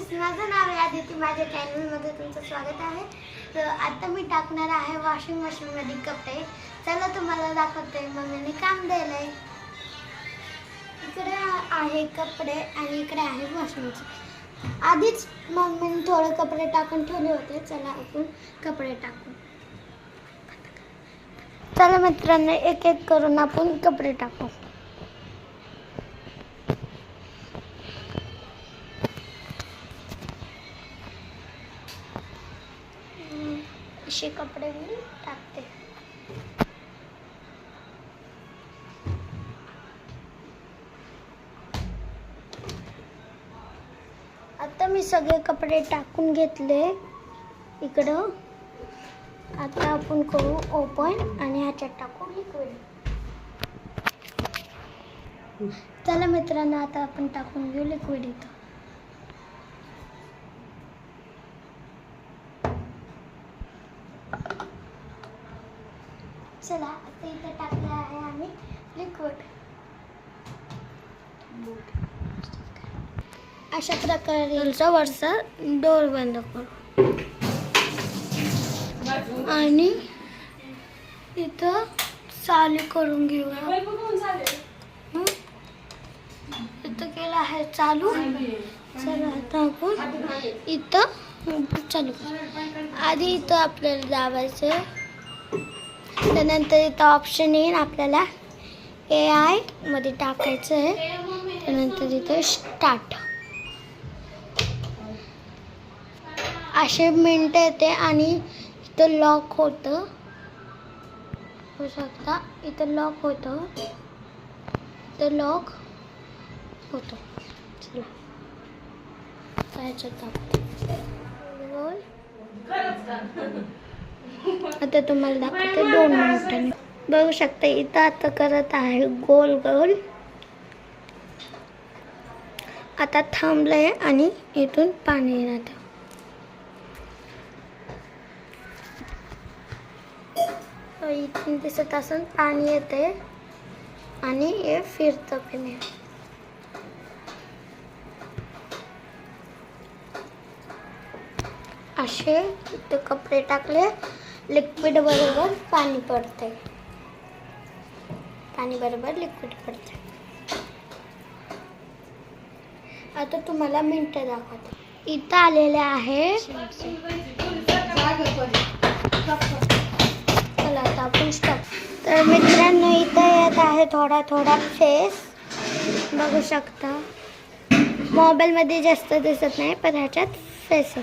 Friends, माझं नाव आहे आदिती. माझ्या चॅनलमध्ये तुमचं स्वागत आहे. तर आता मी टाकणार आहे वॉशिंग मशीनमध्ये कपडे. चला तुम्हाला दाखवते मम्मीने काम दिलंय. इकडे आहे कपडे आणि इकडे आहे वॉशिंग मशीन. आधीच मम्मीने थोडे कपडे टाकून ठेवले होते. चला आपण कपडे टाकू. चला मित्रांनो, एक एक करून आपण कपडे टाकू. असे कपडे मी टाकते. आता मी सगळे कपडे टाकून घेतले इकडं. आता आपण करू ओपन आणि ह्याच्यात टाकू लिक्विड. चला मित्रांनो, आता आपण टाकून घेऊ लिक्विड इथं. चला आता इथे टाकले आहे आम्ही लिक्विड. अशा प्रकारे वरचा डोर बंद करू आणि इथं चालू करून घेऊया. इथं केलं आहे चालू. चला आता आपण इथं चालू करू. आधी इथं आपल्याला दाबायचं. त्यानंतर इथं ऑप्शन येईल, आपल्याला AI मध्ये टाकायचं आहे. त्यानंतर इथं स्टार्ट असे मिनिटं येते आणि इथं लॉक होतं. होऊ शकता इथं लॉक होतं. इथं लॉक होतं. चला याच्यात आता तुम्हाला दाखवते 2 मिनिटांनी. बघू शकता इथं आता करत आहे गोल गोल. आता थांबलंय आणि इथून पाणी येतं. इथून दिसत असून पाणी येते आणि हे फिरतं पण. असे इथे कपडे टाकले. लिक्विड बरोबर पाणी पडते. पाणी बरोबर लिक्विड पडते. आता तुम्हाला मिनिटं दाखवते. इथं आलेले आहे. चला आता आपण स्टॉप. तर मित्रांनो, इथं येत आहे थोडा थोडा फेस. बघू शकता मोबाईलमध्ये जास्त दिसत नाही, पण ह्याच्यात फेस आहे.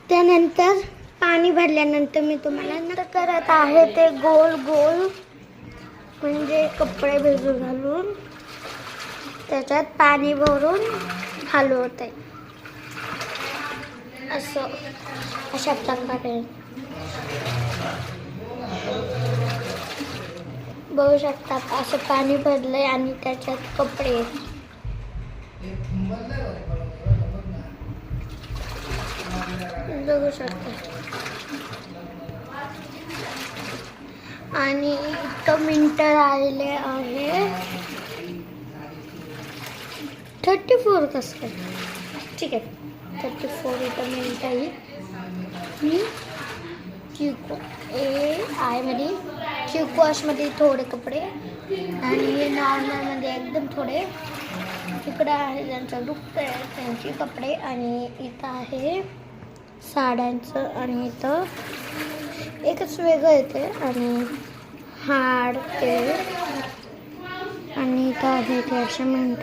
त्यानंतर पाणी भरल्यानंतर मी तुम्हाला नंतर करत आहे ते गोल गोल, म्हणजे कपडे भिजू घालून त्याच्यात पाणी भरून हलवते. असं अशा प्रकारे बघू शकता. असं पाणी भरलंय आणि त्याच्यात कपडे. बघू शकता. आणि इतकं मिनिटं राहिले आहे 34. कसं काय? ठीक आहे, 34 इथं मिनिटं येईल. मी चिको AI मध्ये चिको वॉशमध्ये थोडे कपडे आणि नॉर्मलमध्ये एकदम थोडे. इकडे आहे ज्यांचं दुखतंय त्यांची कपडे आणि इथं आहे साड्यांचं. आणि इथं एकच वेगळं येते आणि हाड ते. आणि इथं आहे ते असे मिनिट.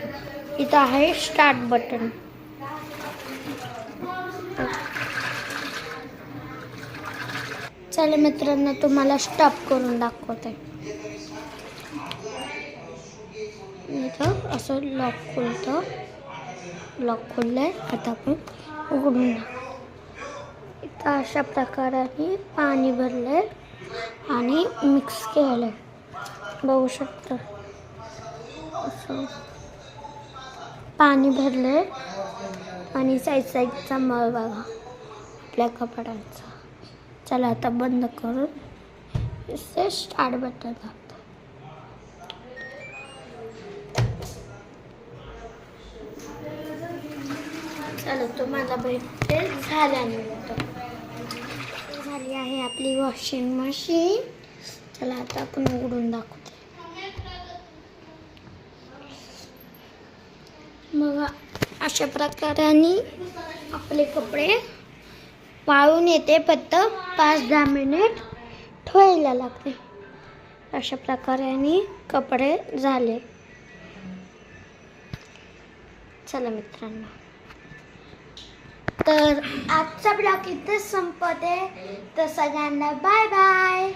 इथं आहे स्टार्ट बटन. चला मित्रांनो, तुम्हाला स्टॉप करून दाखवते. इथं असं लॉक खुलतं. लॉक खुललंय. आता आपण उघडून इथं अशा प्रकाराने पाणी भरलंय आणि मिक्स केलंय. बघू शकता असं पाणी भरलंय आणि साईडचा मळ बघा आपल्या कपड्यांचा. चला आता बंद करून इथे स्टार्ट बटन दाबतो. चला तुम्हाला भेटते झाल्यानंतर. झाली आहे आपली वॉशिंग मशीन. चला आता आपण उघडून दाखवते. मग अशा प्रकाराने आपले कपडे वाळून येते. फक्त 5-10 मिनिट ठेवायला लागते. अशा प्रकाराने कपडे झाले. चला मित्रांनो, तर आजचा ब्लॉग इथेच संपते. तर सगळ्यांना बाय बाय.